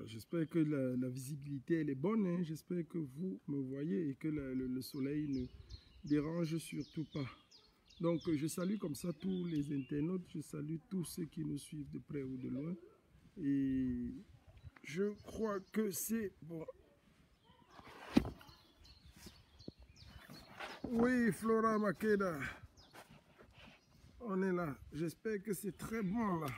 J'espère que la visibilité elle est bonne. Hein. J'espère que vous me voyez et que le soleil ne dérange surtout pas. Donc, je salue comme ça tous les internautes. Je salue tous ceux qui nous suivent de près ou de loin. Et je crois que c'est bon. Oui, Flora Makeda. On est là. J'espère que c'est très bon là.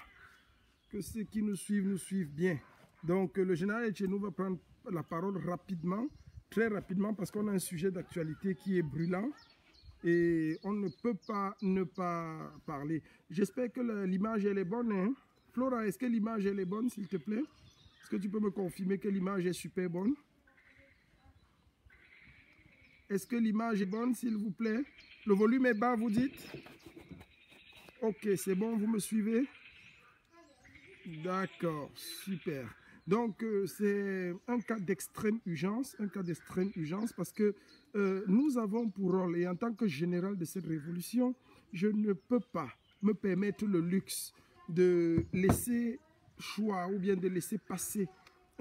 Que ceux qui nous suivent bien. Donc, le général Etchenou va prendre la parole rapidement, très rapidement, parce qu'on a un sujet d'actualité qui est brûlant et on ne peut pas ne pas parler. J'espère que l'image, elle est bonne. Hein? Flora, est-ce que l'image, elle est bonne, s'il te plaît? Est-ce que tu peux me confirmer que l'image est super bonne? Est-ce que l'image est bonne, s'il vous plaît? Le volume est bas, vous dites? Ok, c'est bon, vous me suivez? D'accord, super. Donc, c'est un cas d'extrême urgence, parce que nous avons pour rôle, et en tant que général de cette révolution, je ne peux pas me permettre le luxe de laisser choix ou bien de laisser passer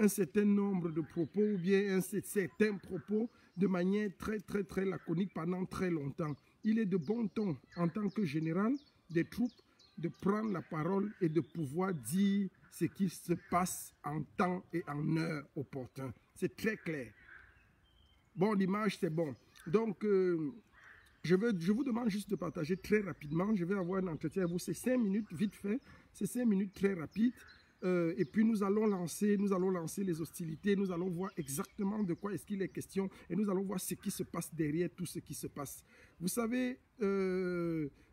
un certain nombre de propos ou bien certains propos de manière très laconique pendant très longtemps. Il est de bon ton, en tant que général des troupes, de prendre la parole et de pouvoir dire ce qui se passe en temps et en heure opportun. C'est très clair. Bon, l'image, c'est bon. Donc, je vous demande juste de partager très rapidement. Je vais avoir un entretien avec vous. C'est 5 minutes, vite fait. C'est 5 minutes très rapides. Et puis, nous allons lancer les hostilités. Nous allons voir exactement de quoi est-ce qu'il est question. Et nous allons voir ce qui se passe derrière tout ce qui se passe. Vous savez,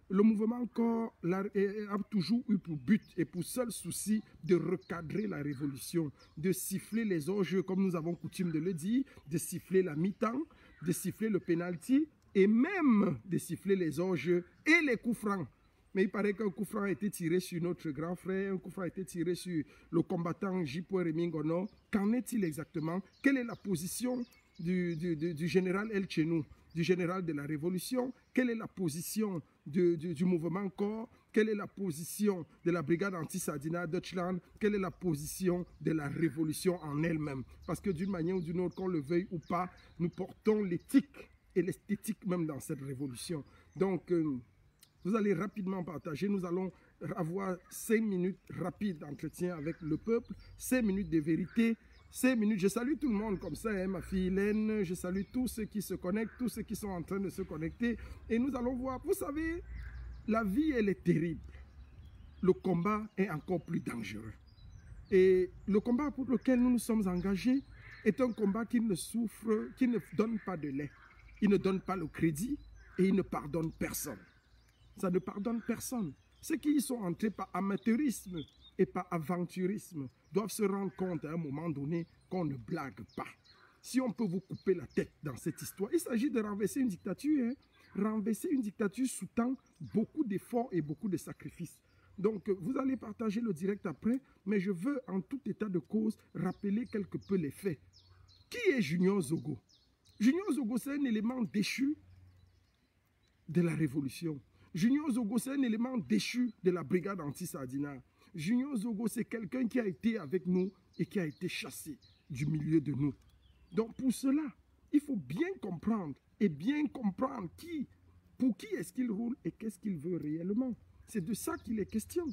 le mouvement corps a toujours eu pour but et pour seul souci de recadrer la révolution, de siffler les enjeux, comme nous avons coutume de le dire, de siffler la mi-temps, de siffler le penalty et même de siffler les enjeux et les coups francs. Mais il paraît qu'un coup franc a été tiré sur notre grand frère, un coup franc a été tiré sur le combattant J.P. Remingono. Qu'en est-il exactement? Quelle est la position du général El Chenou, du général de la Révolution? Quelle est la position du mouvement corps? Quelle est la position de la brigade anti-Sardina Deutschland? Quelle est la position de la Révolution en elle-même? Parce que d'une manière ou d'une autre, qu'on le veuille ou pas, nous portons l'éthique et l'esthétique même dans cette révolution. Donc, vous allez rapidement partager. Nous allons avoir 5 minutes rapides d'entretien avec le peuple, 5 minutes de vérité, 5 minutes. Je salue tout le monde comme ça, hein, ma fille Hélène. Je salue tous ceux qui se connectent, tous ceux qui sont en train de se connecter. Et nous allons voir, vous savez, la vie, elle est terrible. Le combat est encore plus dangereux. Et le combat pour lequel nous nous sommes engagés est un combat qui ne souffre, qui ne donne pas de lait. Il ne donne pas le crédit et il ne pardonne personne. Ça ne pardonne personne. Ceux qui y sont entrés par amateurisme et par aventurisme doivent se rendre compte à un moment donné qu'on ne blague pas. Si on peut vous couper la tête dans cette histoire, il s'agit de renverser une dictature. Hein. Renverser une dictature sous-tend beaucoup d'efforts et beaucoup de sacrifices. Donc, vous allez partager le direct après, mais je veux en tout état de cause rappeler quelque peu les faits. Qui est Junior Zogo? Junior Zogo, c'est un élément déchu de la révolution. Junior Zogo, c'est un élément déchu de la brigade anti-Sardina. Junior Zogo, c'est quelqu'un qui a été avec nous et qui a été chassé du milieu de nous. Donc pour cela, il faut bien comprendre et bien comprendre pour qui est-ce qu'il roule et qu'est-ce qu'il veut réellement. C'est de ça qu'il est question.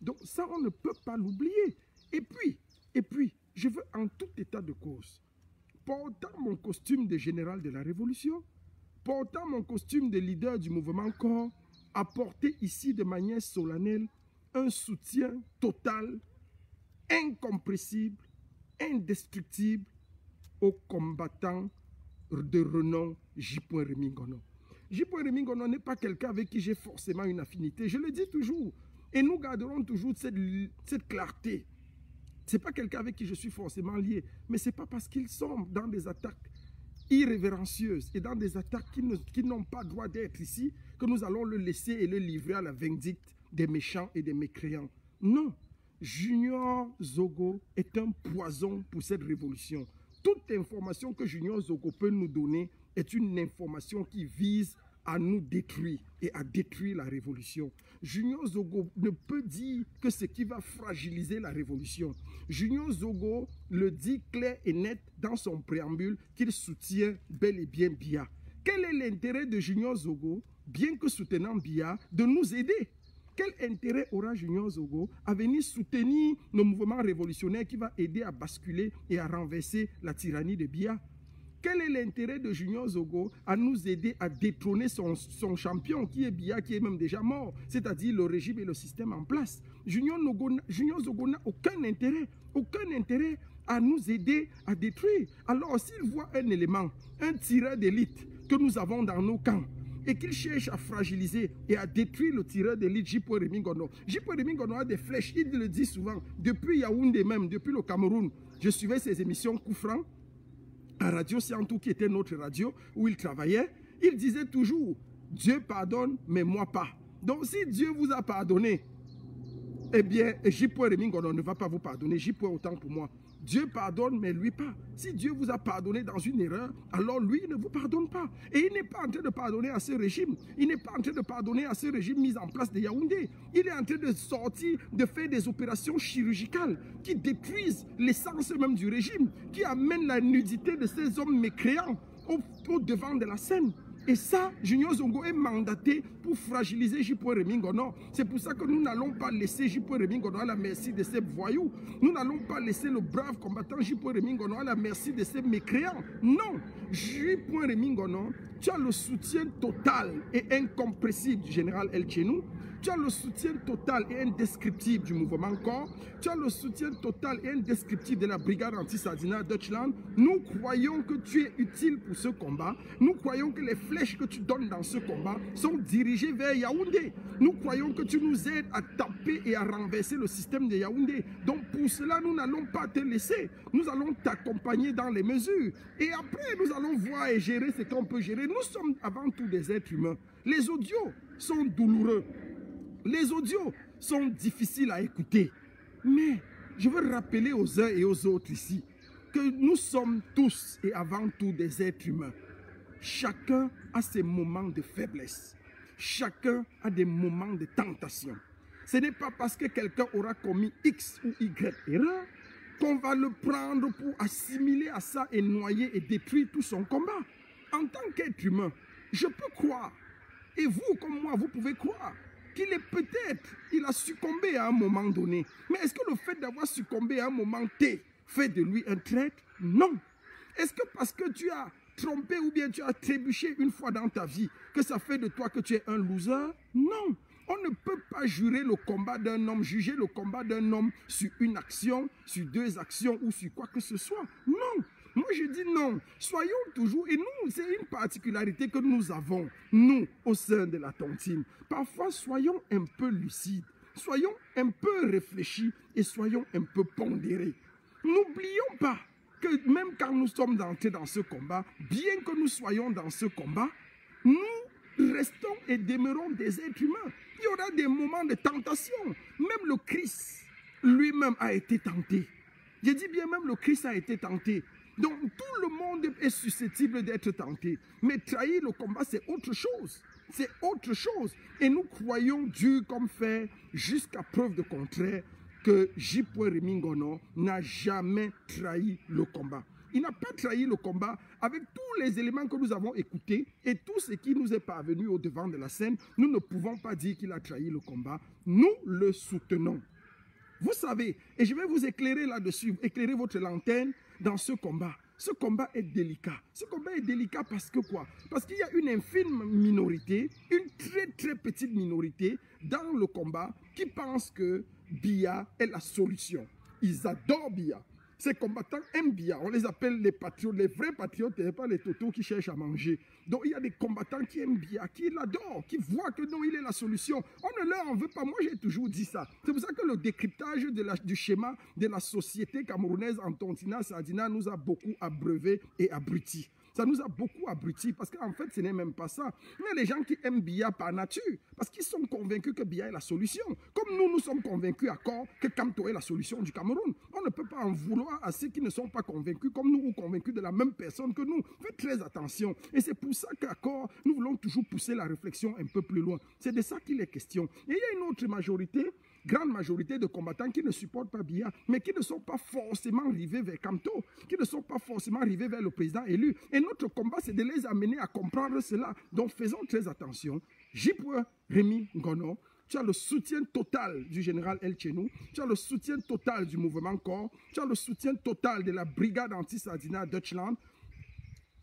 Donc ça, on ne peut pas l'oublier. Et puis, je veux en tout état de cause, portant mon costume de général de la Révolution, portant mon costume de leader du mouvement corps, apporter ici de manière solennelle un soutien total, incompressible, indestructible aux combattants de renom J.P. Remingono. J.P. Remingono n'est pas quelqu'un avec qui j'ai forcément une affinité, je le dis toujours, et nous garderons toujours cette clarté. Ce n'est pas quelqu'un avec qui je suis forcément lié, mais ce n'est pas parce qu'ils sont dans des attaques irrévérencieuses et dans des attaques qui n'ont pas droit d'être ici, que nous allons le laisser et le livrer à la vindicte des méchants et des mécréants. Non, Junior Zogo est un poison pour cette révolution. Toute information que Junior Zogo peut nous donner est une information qui vise à nous détruire et à détruire la révolution. Junior Zogo ne peut dire que ce qui va fragiliser la révolution. Junior Zogo le dit clair et net dans son préambule qu'il soutient bel et bien Biya. Quel est l'intérêt de Junior Zogo, bien que soutenant Biya, de nous aider? Quel intérêt aura Junior Zogo à venir soutenir nos mouvements révolutionnaires qui va aider à basculer et à renverser la tyrannie de Biya? Quel est l'intérêt de Junior Zogo à nous aider à détrôner son champion qui est Biya, qui est même déjà mort, c'est-à-dire le régime et le système en place? Junior Zogo n'a aucun intérêt à nous aider à détruire. Alors s'il voit un élément, un tireur d'élite que nous avons dans nos camps, et qu'il cherche à fragiliser et à détruire le tireur d'élite J. Rémy Ngono. J. Rémy Ngono a des flèches, il le dit souvent, depuis Yaoundé même, depuis le Cameroun. Je suivais ses émissions Coup Franc, à Radio Siantou, qui était notre radio, où il travaillait. Il disait toujours, Dieu pardonne, mais moi pas. Donc si Dieu vous a pardonné, eh bien, J. Rémy Ngono ne va pas vous pardonner, J. autant pour moi. Dieu pardonne, mais lui pas. Si Dieu vous a pardonné dans une erreur, alors lui ne vous pardonne pas. Et il n'est pas en train de pardonner à ce régime. Il n'est pas en train de pardonner à ce régime mis en place de Yaoundé. Il est en train de sortir, de faire des opérations chirurgicales qui détruisent l'essence même du régime, qui amènent la nudité de ces hommes mécréants au devant de la scène. Et ça, Junior Zogo est mandaté pour fragiliser J. Rémy Ngono. C'est pour ça que nous n'allons pas laisser J. Rémy Ngono à la merci de ces voyous. Nous n'allons pas laisser le brave combattant J. Rémy Ngono à la merci de ces mécréants. Non, J. Rémy Ngono, tu as le soutien total et incompressible du général El Chenou. Tu as le soutien total et indescriptible du mouvement Corps. Tu as le soutien total et indescriptible de la brigade anti-Sardina Deutschland. Nous croyons que tu es utile pour ce combat. Nous croyons que les flèches que tu donnes dans ce combat sont dirigées vers Yaoundé. Nous croyons que tu nous aides à taper et à renverser le système de Yaoundé. Donc pour cela, nous n'allons pas te laisser. Nous allons t'accompagner dans les mesures. Et après, nous allons voir et gérer ce qu'on peut gérer. Nous sommes avant tout des êtres humains. Les audios sont douloureux. Les audios sont difficiles à écouter. Mais je veux rappeler aux uns et aux autres ici que nous sommes tous et avant tout des êtres humains. Chacun a ses moments de faiblesse. Chacun a des moments de tentation. Ce n'est pas parce que quelqu'un aura commis X ou Y erreur qu'on va le prendre pour assimiler à ça et noyer et détruire tout son combat. En tant qu'être humain, je peux croire, et vous comme moi, vous pouvez croire, qu'il est peut-être, il a succombé à un moment donné. Mais est-ce que le fait d'avoir succombé à un moment T fait de lui un traître? Non. Est-ce que parce que tu as trompé ou bien tu as trébuché une fois dans ta vie, que ça fait de toi que tu es un loser? Non. On ne peut pas juger le combat d'un homme sur une action, sur deux actions ou sur quoi que ce soit. Non. Moi, je dis non. Soyons toujours, et nous, c'est une particularité que nous avons, nous, au sein de la tontine. Parfois, soyons un peu lucides, soyons un peu réfléchis et soyons un peu pondérés. N'oublions pas que même quand nous sommes entrés dans ce combat, bien que nous soyons dans ce combat, nous restons et demeurons des êtres humains. Il y aura des moments de tentation. Même le Christ lui-même a été tenté. Je dis bien même le Christ a été tenté. Donc tout le monde est susceptible d'être tenté. Mais trahir le combat, c'est autre chose. C'est autre chose. Et nous croyons dur comme fer, jusqu'à preuve de contraire, que J. Rémy Ngono n'a jamais trahi le combat. Il n'a pas trahi le combat avec tous les éléments que nous avons écoutés et tout ce qui nous est parvenu au devant de la scène. Nous ne pouvons pas dire qu'il a trahi le combat. Nous le soutenons. Vous savez, et je vais vous éclairer là-dessus, éclairer votre lanterne dans ce combat. Ce combat est délicat. Ce combat est délicat parce que quoi? Parce qu'il y a une infime minorité, une très très petite minorité dans le combat qui pense que Biya est la solution. Ils adorent Biya. Ces combattants aiment Biya. On les appelle les patriotes, les vrais patriotes et pas les totos qui cherchent à manger. Donc il y a des combattants qui aiment Biya, qui l'adorent, qui voient que non, il est la solution. On ne leur en veut pas. Moi, j'ai toujours dit ça. C'est pour ça que le décryptage du schéma de la société camerounaise en Tontina Sardina nous a beaucoup abreuvé et abrutis. Ça nous a beaucoup abrutis parce qu'en fait, ce n'est même pas ça. Il y a des gens qui aiment Biya par nature parce qu'ils sont convaincus que Biya est la solution. Comme nous sommes convaincus à corps que Kamto est la solution du Cameroun. On ne peut pas en vouloir à ceux qui ne sont pas convaincus comme nous ou convaincus de la même personne que nous. Faites très attention. Et c'est pour ça qu'à corps, nous voulons toujours pousser la réflexion un peu plus loin. C'est de ça qu'il est question. Et il y a une autre majorité, grande majorité de combattants qui ne supportent pas Biya, mais qui ne sont pas forcément arrivés vers Kamto, qui ne sont pas forcément arrivés vers le président élu. Et notre combat, c'est de les amener à comprendre cela. Donc faisons très attention. Rémi Ngono, tu as le soutien total du général El Chenou, tu as le soutien total du mouvement Corps, tu as le soutien total de la brigade anti-Sardina Deutschland.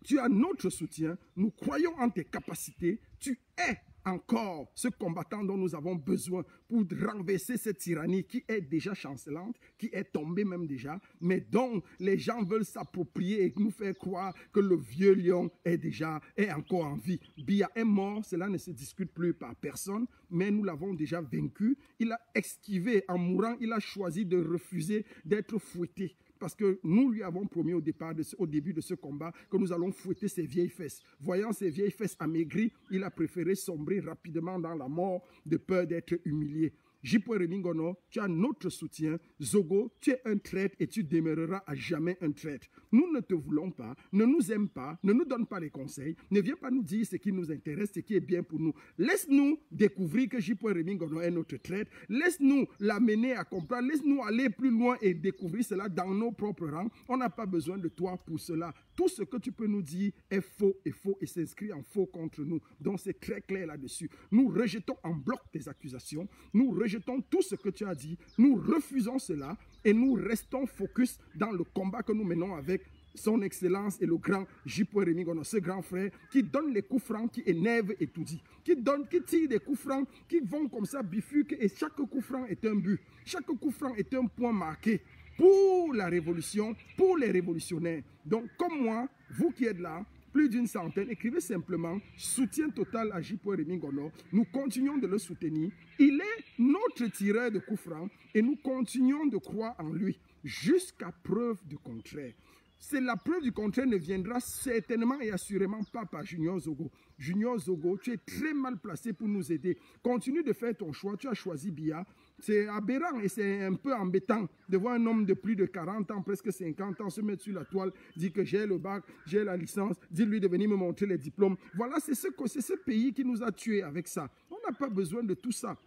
Tu as notre soutien, nous croyons en tes capacités, tu es encore ce combattant dont nous avons besoin pour renverser cette tyrannie qui est déjà chancelante, qui est tombée même déjà, mais dont les gens veulent s'approprier et nous faire croire que le vieux lion est encore en vie. Biya est mort, cela ne se discute plus par personne, mais nous l'avons déjà vaincu. Il a esquivé en mourant, il a choisi de refuser d'être fouetté. Parce que nous lui avons promis au début de ce combat que nous allons fouetter ses vieilles fesses. Voyant ses vieilles fesses amaigries, il a préféré sombrer rapidement dans la mort de peur d'être humilié. Rémi Ngono, tu as notre soutien. Zogo, tu es un traître et tu demeureras à jamais un traître. Nous ne te voulons pas, ne nous aime pas, ne nous donne pas les conseils, ne viens pas nous dire ce qui nous intéresse, ce qui est bien pour nous. Laisse-nous découvrir que Rémi Ngono est notre traître. Laisse-nous l'amener à comprendre. Laisse-nous aller plus loin et découvrir cela dans nos propres rangs. On n'a pas besoin de toi pour cela. Tout ce que tu peux nous dire est faux et s'inscrit en faux contre nous. Donc c'est très clair là-dessus. Nous rejetons en bloc tes accusations. Nous rejetons tout ce que tu as dit. Nous refusons cela et nous restons focus dans le combat que nous menons avec son excellence et le grand Rémi Ngono, ce grand frère qui donne les coups francs, qui énerve et tout dit, qui tire des coups francs qui vont comme ça bifurquer et chaque coup franc est un but. Chaque coup franc est un point marqué pour la révolution, pour les révolutionnaires. Donc comme moi, vous qui êtes là, plus d'une centaine, écrivez simplement soutien total à Rémi Ngono. Nous continuons de le soutenir. Il est notre tireur de coups francs et nous continuons de croire en lui jusqu'à preuve du contraire. C'est la preuve du contraire ne viendra certainement et assurément pas par Junior Zogo. Junior Zogo, tu es très mal placé pour nous aider. Continue de faire ton choix. Tu as choisi Biya. C'est aberrant et c'est un peu embêtant de voir un homme de plus de 40 ans, presque 50 ans, se mettre sur la toile, dire que j'ai le bac, j'ai la licence, dis-lui de venir me montrer les diplômes. Voilà, c'est ce pays qui nous a tués avec ça. On n'a pas besoin de tout ça.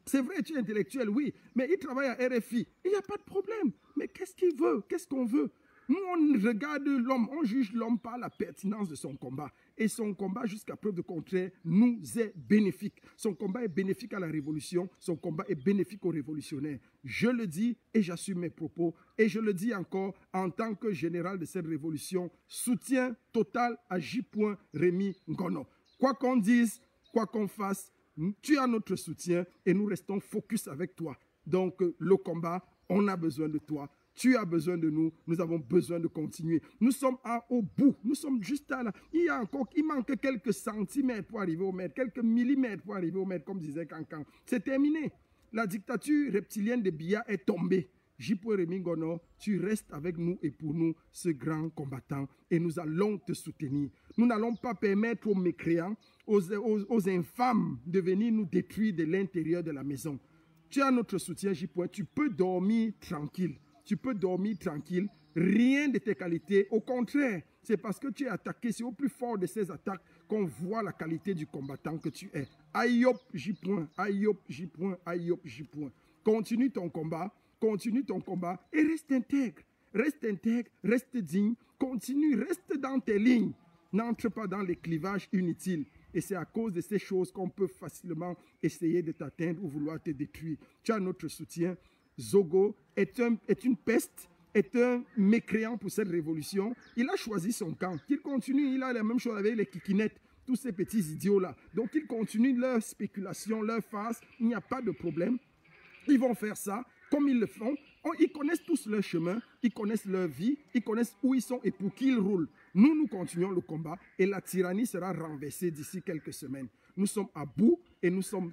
C'est vrai, tu es intellectuel, oui, mais il travaille à RFI. Il n'y a pas de problème. Mais qu'est-ce qu'il veut? Qu'est-ce qu'on veut? Nous, on regarde l'homme, on juge l'homme par la pertinence de son combat. Et son combat, jusqu'à preuve de contraire, nous est bénéfique. Son combat est bénéfique à la révolution, son combat est bénéfique aux révolutionnaires. Je le dis et j'assume mes propos. Et je le dis encore en tant que général de cette révolution, soutien total à Rémi Ngono. Quoi qu'on dise, quoi qu'on fasse, tu as notre soutien et nous restons focus avec toi. Donc, le combat, on a besoin de toi. Tu as besoin de nous, nous avons besoin de continuer. Nous sommes au bout, nous sommes juste là. Il manque quelques centimètres pour arriver au maître, quelques millimètres pour arriver au maître, comme disait Cancan. C'est terminé. La dictature reptilienne de Biya est tombée. Rémi Ngono, tu restes avec nous et pour nous, ce grand combattant. Et nous allons te soutenir. Nous n'allons pas permettre aux mécréants, aux infâmes de venir nous détruire de l'intérieur de la maison. Tu as notre soutien, tu peux dormir tranquille. Tu peux dormir tranquille, rien de tes qualités. Au contraire, c'est parce que tu es attaqué, c'est au plus fort de ces attaques qu'on voit la qualité du combattant que tu es. Aïop, aïop, aïop, continue ton combat et reste intègre, reste digne, continue, reste dans tes lignes. N'entre pas dans les clivages inutiles. Et c'est à cause de ces choses qu'on peut facilement essayer de t'atteindre ou vouloir te détruire. Tu as notre soutien. Zogo est une peste, est un mécréant pour cette révolution. Il a choisi son camp. Qu'il continue, il a la même chose avec les kikinettes, tous ces petits idiots-là. Donc, ils continuent leur spéculation, leur farce. Il n'y a pas de problème. Ils vont faire ça comme ils le font. Ils connaissent tous leur chemin, ils connaissent leur vie, ils connaissent où ils sont et pour qui ils roulent. Nous continuons le combat et la tyrannie sera renversée d'ici quelques semaines. Nous sommes à bout et nous sommes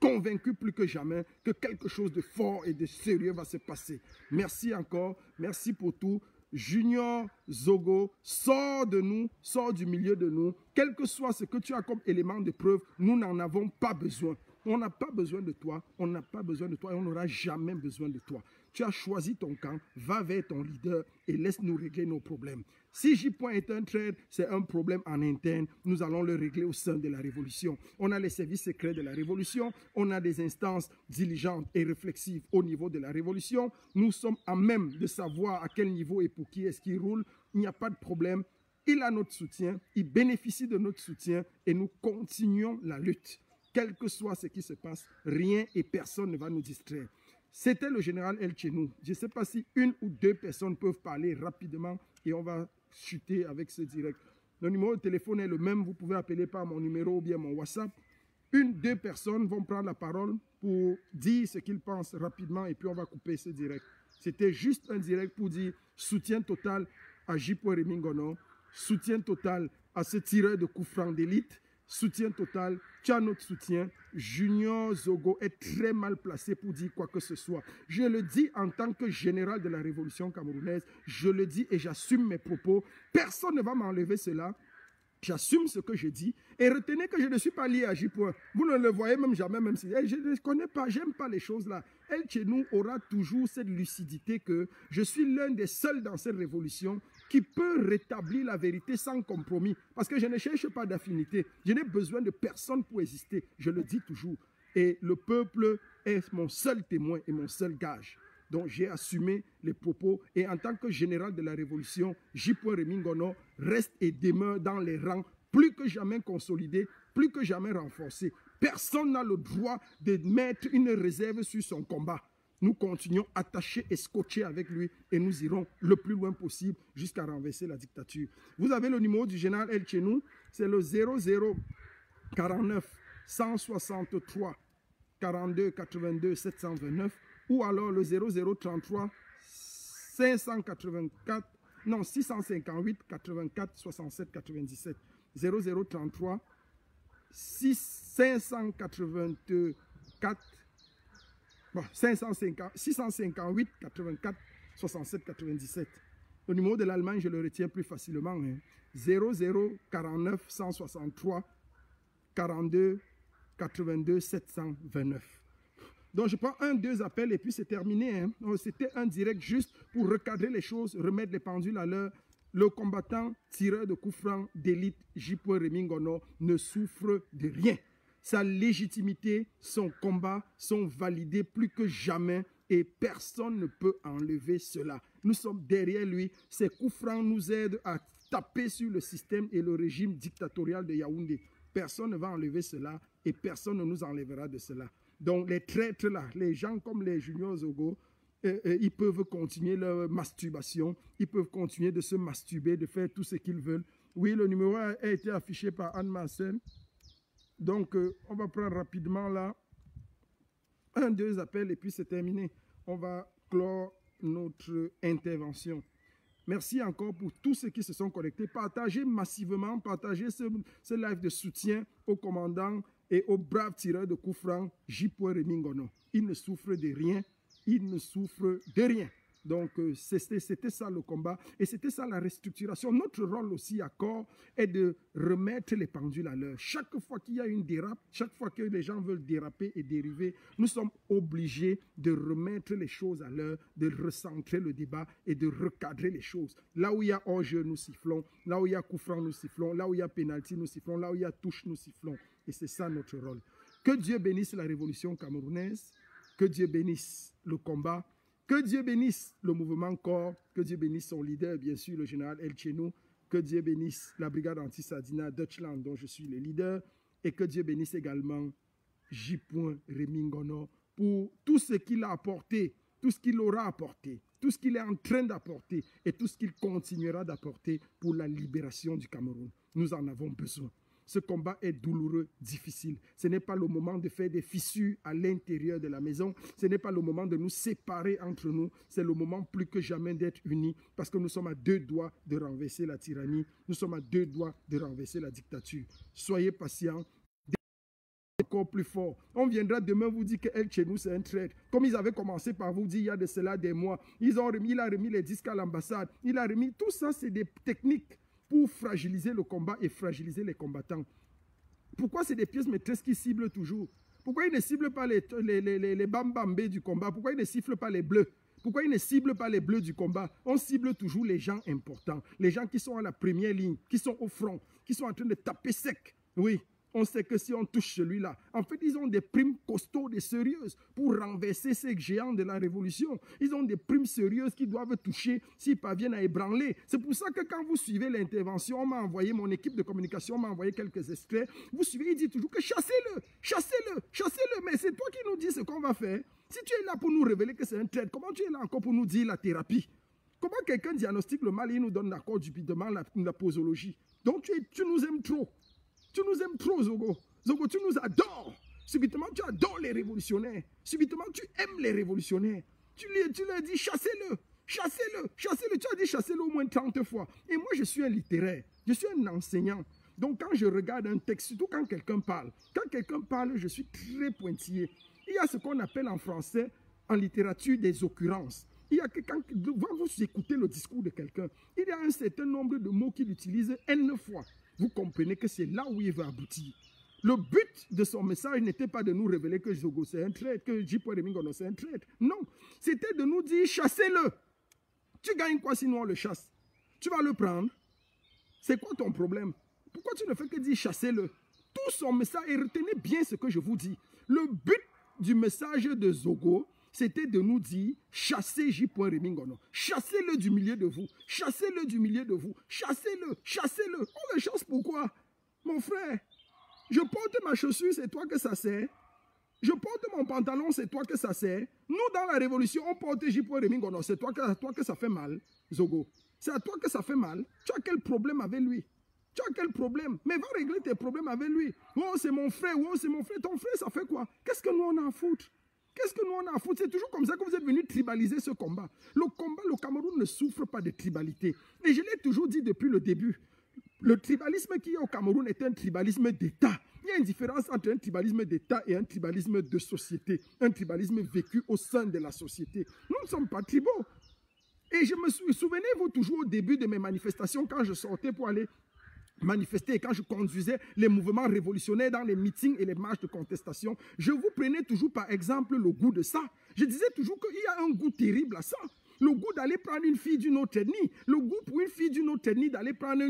convaincus plus que jamais que quelque chose de fort et de sérieux va se passer. Merci encore, merci pour tout. Junior Zogo, sors de nous, sors du milieu de nous. Quel que soit ce que tu as comme élément de preuve, nous n'en avons pas besoin. On n'a pas besoin de toi, on n'a pas besoin de toi et on n'aura jamais besoin de toi. Tu as choisi ton camp, va vers ton leader et laisse-nous régler nos problèmes. Si J. est un traître, c'est un problème en interne. Nous allons le régler au sein de la révolution. On a les services secrets de la révolution. On a des instances diligentes et réflexives au niveau de la révolution. Nous sommes à même de savoir à quel niveau et pour qui est-ce qu'il roule. Il n'y a pas de problème. Il a notre soutien. Il bénéficie de notre soutien et nous continuons la lutte. Quel que soit ce qui se passe, rien et personne ne va nous distraire. C'était le général El Chenou. Je ne sais pas si une ou deux personnes peuvent parler rapidement et on va chuter avec ce direct. Le numéro de téléphone est le même. Vous pouvez appeler par mon numéro ou bien mon WhatsApp. Deux personnes vont prendre la parole pour dire ce qu'ils pensent rapidement et puis on va couper ce direct. C'était juste un direct pour dire soutien total à J. Remingono, soutien total à ce tireur de coups francs d'élite, soutien total, tu as notre soutien. Junior Zogo est très mal placé pour dire quoi que ce soit. Je le dis en tant que général de la révolution camerounaise, je le dis et j'assume mes propos. Personne ne va m'enlever cela. J'assume ce que je dis et retenez que je ne suis pas lié à J. Vous ne le voyez même jamais, même si je ne connais pas, j'aime pas les choses là. El Chenou aura toujours cette lucidité que je suis l'un des seuls dans cette révolution qui peut rétablir la vérité sans compromis. Parce que je ne cherche pas d'affinité. Je n'ai besoin de personne pour exister. Je le dis toujours. Et le peuple est mon seul témoin et mon seul gage. Donc j'ai assumé les propos et en tant que général de la révolution, J. Remingono reste et demeure dans les rangs plus que jamais consolidés, plus que jamais renforcés. Personne n'a le droit de mettre une réserve sur son combat. Nous continuons attachés et scotchés avec lui et nous irons le plus loin possible jusqu'à renverser la dictature. Vous avez le numéro du général El Chenou, c'est le 0049 163 42 82 729 ou alors le 0033 658 84 67 97 0033 658 84 67 97. Le numéro de l'Allemagne, je le retiens plus facilement. 0049 163 42 82 729. Donc, je prends deux appels et puis c'est terminé. C'était un direct juste pour recadrer les choses, remettre les pendules à l'heure. Le combattant tireur de coups francs d'élite J. Remingono ne souffre de rien. Sa légitimité, son combat sont validés plus que jamais et personne ne peut enlever cela. Nous sommes derrière lui. Ces coups francs nous aident à taper sur le système et le régime dictatorial de Yaoundé. Personne ne va enlever cela et personne ne nous enlèvera de cela. Donc les traîtres là, les gens comme les Junior Zogo, ils peuvent continuer leur masturbation, ils peuvent continuer de se masturber, de faire tout ce qu'ils veulent. Oui, le numéro a été affiché par Anne Marcel. Donc on va prendre rapidement là deux appels et puis c'est terminé. On va clore notre intervention. Merci encore pour tous ceux qui se sont connectés. Partagez massivement, partagez ce live de soutien au commandant et aux braves tireurs de coups francs J. Remingono. Il ne souffre de rien, il ne souffre de rien. Donc, c'était ça le combat et c'était ça la restructuration. Notre rôle aussi à corps est de remettre les pendules à l'heure. Chaque fois qu'il y a une dérape, chaque fois que les gens veulent déraper et dériver, nous sommes obligés de remettre les choses à l'heure, de recentrer le débat et de recadrer les choses. Là où il y a hors-jeu, nous sifflons. Là où il y a coup franc, nous sifflons. Là où il y a pénalty, nous sifflons. Là où il y a touche, nous sifflons. Et c'est ça notre rôle. Que Dieu bénisse la révolution camerounaise. Que Dieu bénisse le combat. Que Dieu bénisse le mouvement corps, que Dieu bénisse son leader, bien sûr, le général El Chenou, que Dieu bénisse la brigade anti-Sadina Deutschland, dont je suis le leader, et que Dieu bénisse également J. Remingono pour tout ce qu'il a apporté, tout ce qu'il aura apporté, tout ce qu'il est en train d'apporter et tout ce qu'il continuera d'apporter pour la libération du Cameroun. Nous en avons besoin. Ce combat est douloureux, difficile. Ce n'est pas le moment de faire des fissures à l'intérieur de la maison. Ce n'est pas le moment de nous séparer entre nous. C'est le moment plus que jamais d'être unis parce que nous sommes à deux doigts de renverser la tyrannie. Nous sommes à deux doigts de renverser la dictature. Soyez patients. encore plus fort. On viendra demain vous dire que El Chenou c'est un traître. Comme ils avaient commencé par vous dire il y a de cela des mois. Il a remis les disques à l'ambassade. Il a remis tout ça, c'est des techniques pour fragiliser le combat et fragiliser les combattants. Pourquoi c'est des pièces maîtresses qui ciblent toujours? Pourquoi ils ne ciblent pas les bambambés du combat? Pourquoi ils ne sifflent pas les bleus? Pourquoi ils ne ciblent pas les bleus du combat? On cible toujours les gens importants, les gens qui sont à la première ligne, qui sont au front, qui sont en train de taper sec. Oui, on sait que si on touche celui-là, en fait, ils ont des primes costaudes et sérieuses pour renverser ces géants de la révolution. Ils ont des primes sérieuses qui doivent toucher s'ils parviennent à ébranler. C'est pour ça que quand vous suivez l'intervention, on m'a envoyé, mon équipe de communication m'a envoyé quelques extraits. Vous suivez, il dit toujours que chassez-le, chassez-le, chassez-le. Mais c'est toi qui nous dis ce qu'on va faire. Si tu es là pour nous révéler que c'est un traître, comment tu es là encore pour nous dire la thérapie? Comment quelqu'un diagnostique le mal et il nous donne d'accord stupidement la posologie? Donc tu nous aimes trop. Tu nous aimes trop, Zogo. Zogo, tu nous adores. Subitement, tu adores les révolutionnaires. Subitement, tu aimes les révolutionnaires. Tu leur dis, chassez-le, chassez-le, chassez-le. Tu as dit chassez-le au moins 30 fois. Et moi, je suis un littéraire. Je suis un enseignant. Donc, quand je regarde un texte, surtout quand quelqu'un parle, je suis très pointillé. Il y a ce qu'on appelle en français, en littérature, des occurrences. Il y a que quand vous écoutez le discours de quelqu'un, il y a un certain nombre de mots qu'il utilise N fois. Vous comprenez que c'est là où il va aboutir. Le but de son message n'était pas de nous révéler que Zogo c'est un traître, que J.P. Remingono c'est un traître. Non, c'était de nous dire chassez-le. Tu gagnes quoi sinon on le chasse? Tu vas le prendre? C'est quoi ton problème? Pourquoi tu ne fais que dire chassez-le? Tout son message, et retenez bien ce que je vous dis. Le but du message de Zogo, c'était de nous dire, chassez J. Remingono. Chassez-le du milieu de vous. Chassez-le du milieu de vous. Chassez-le, chassez-le. On le chasse pourquoi? Mon frère, je porte ma chaussure, c'est toi que ça sert. Je porte mon pantalon, c'est toi que ça sert. Nous, dans la révolution, on porte J. Remingono. C'est toi que ça fait mal, Zogo. C'est à toi que ça fait mal. Tu as quel problème avec lui? Tu as quel problème? Mais va régler tes problèmes avec lui. Oh, c'est mon frère. Oh, c'est mon frère. Ton frère, ça fait quoi? Qu'est-ce que nous, on a à foutre? Qu'est-ce que nous on a à foutre? C'est toujours comme ça que vous êtes venus tribaliser ce combat. Le combat, le Cameroun ne souffre pas de tribalité. Et je l'ai toujours dit depuis le début. Le tribalisme qui est au Cameroun est un tribalisme d'État. Il y a une différence entre un tribalisme d'État et un tribalisme de société. Un tribalisme vécu au sein de la société. Nous ne sommes pas tribaux. Et je me souvenez-vous toujours au début de mes manifestations, quand je sortais pour aller manifester et quand je conduisais les mouvements révolutionnaires dans les meetings et les marches de contestation, je vous prenais toujours par exemple le goût de ça. Je disais toujours qu'il y a un goût terrible à ça. Le goût d'aller prendre une fille d'une autre ethnie, le goût pour une fille d'une autre ethnie d'aller prendre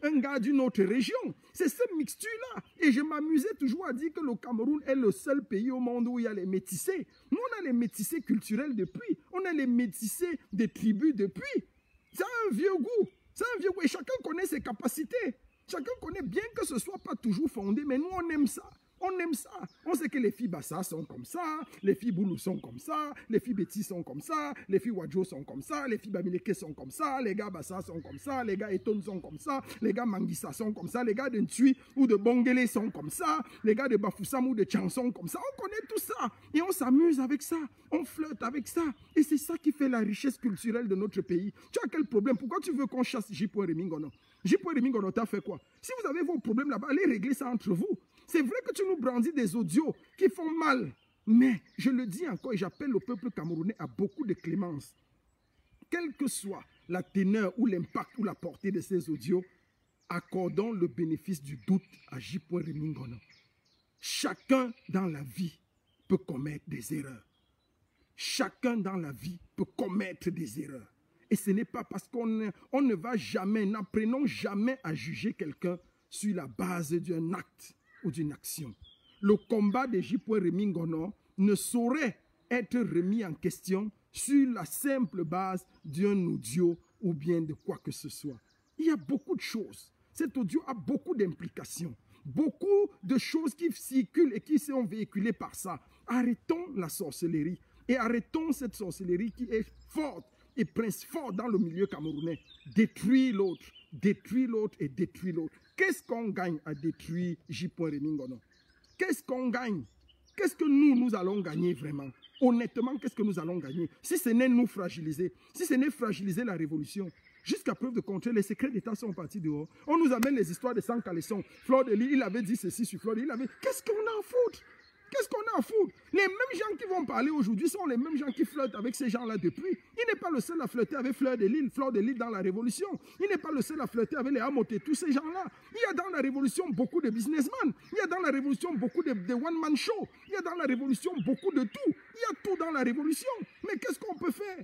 un gars d'une autre région. C'est cette mixture-là. Et je m'amusais toujours à dire que le Cameroun est le seul pays au monde où il y a les métissés. Nous, on a les métissés culturels depuis. On a les métissés des tribus depuis. C'est un vieux goût. C'est un vieux goût. Et chacun connaît ses capacités. Chacun connaît bien que ce ne soit pas toujours fondé, mais nous, on aime ça. On aime ça. On sait que les filles Bassa sont comme ça, les filles Boulou sont comme ça, les filles Betty sont comme ça, les filles Wadjo sont comme ça, les filles Bamileke sont comme ça, les gars Bassa sont comme ça, les gars Eton sont comme ça, les gars Manguissa sont comme ça, les gars de Ntui ou de Bongele sont comme ça, les gars de Bafoussam ou de Tchan sont comme ça. On connaît tout ça et on s'amuse avec ça, on flirte avec ça. Et c'est ça qui fait la richesse culturelle de notre pays. Tu as quel problème? Pourquoi tu veux qu'on chasse J. Remingono? J. Remingono t'a fait quoi? Si vous avez vos problèmes là-bas, allez régler ça entre vous. C'est vrai que tu nous brandis des audios qui font mal. Mais je le dis encore et j'appelle le peuple camerounais à beaucoup de clémence. Quelle que soit la teneur ou l'impact ou la portée de ces audios, accordons le bénéfice du doute à J. Remingono. Chacun dans la vie peut commettre des erreurs. Chacun dans la vie peut commettre des erreurs. Et ce n'est pas parce qu'on ne va jamais, n'apprenons jamais à juger quelqu'un sur la base d'un acte ou d'une action. Le combat de J. Remingono ne saurait être remis en question sur la simple base d'un audio ou bien de quoi que ce soit. Il y a beaucoup de choses. Cet audio a beaucoup d'implications, beaucoup de choses qui circulent et qui sont véhiculées par ça. Arrêtons la sorcellerie et arrêtons cette sorcellerie qui est forte et prince fort dans le milieu camerounais. Détruire l'autre et détruire l'autre. Qu'est-ce qu'on gagne à détruire J. Remingono? Qu'est-ce qu'on gagne? Qu'est-ce que nous allons gagner vraiment? Honnêtement, qu'est-ce que nous allons gagner? Si ce n'est nous fragiliser, si ce n'est fragiliser la révolution. Jusqu'à preuve de contraire, les secrets d'État sont partis dehors. On nous amène les histoires de sans caleçon. Fleur de Lys, il avait dit ceci sur Fleur de Lys. Qu'est-ce qu'on a à foutre? Qu'est-ce qu'on a à foutre? Les mêmes gens qui vont parler aujourd'hui sont les mêmes gens qui flirtent avec ces gens-là depuis. Il n'est pas le seul à flirter avec Fleur de Lys dans la Révolution. Il n'est pas le seul à flirter avec les Hamoté, tous ces gens-là. Il y a dans la Révolution beaucoup de businessmen. Il y a dans la Révolution beaucoup de one-man show. Il y a dans la Révolution beaucoup de tout. Il y a tout dans la Révolution. Mais qu'est-ce qu'on peut faire?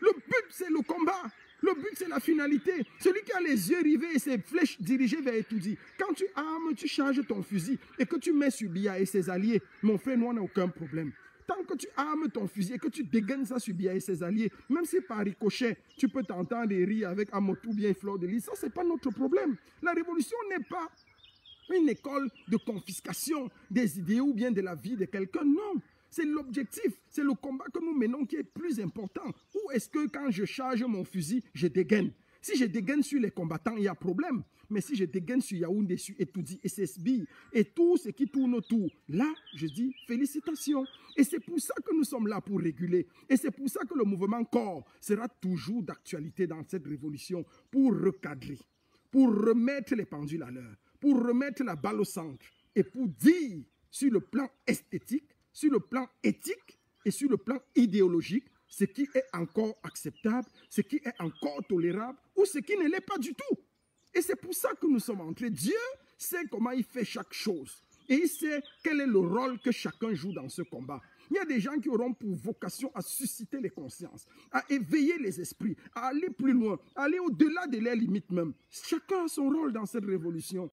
Le but, c'est le combat. Le but, c'est la finalité. Celui qui a les yeux rivés et ses flèches dirigées vers Etoudi. Quand tu armes, tu charges ton fusil et que tu mets sur Biya et ses alliés, mon frère, nous, on n'a aucun problème. Tant que tu armes ton fusil et que tu dégaines ça sur Biya et ses alliés, même si par ricochet, tu peux t'entendre rire avec Amotou bien Fleur de Lys, ça, ce n'est pas notre problème. La révolution n'est pas une école de confiscation des idées ou bien de la vie de quelqu'un, non. C'est l'objectif, c'est le combat que nous menons qui est plus important. Ou est-ce que quand je charge mon fusil, je dégaine? Si je dégaine sur les combattants, il y a problème. Mais si je dégaine sur Yaoundé, sur Etoudi, SSB et tout ce qui tourne autour, là, je dis félicitations. Et c'est pour ça que nous sommes là pour réguler. Et c'est pour ça que le mouvement corps sera toujours d'actualité dans cette révolution pour recadrer, pour remettre les pendules à l'heure, pour remettre la balle au centre et pour dire sur le plan esthétique, sur le plan éthique et sur le plan idéologique, ce qui est encore acceptable, ce qui est encore tolérable ou ce qui ne l'est pas du tout. Et c'est pour ça que nous sommes entrés. Dieu sait comment il fait chaque chose. Et il sait quel est le rôle que chacun joue dans ce combat. Il y a des gens qui auront pour vocation à susciter les consciences, à éveiller les esprits, à aller plus loin, à aller au-delà de leurs limites même. Chacun a son rôle dans cette révolution.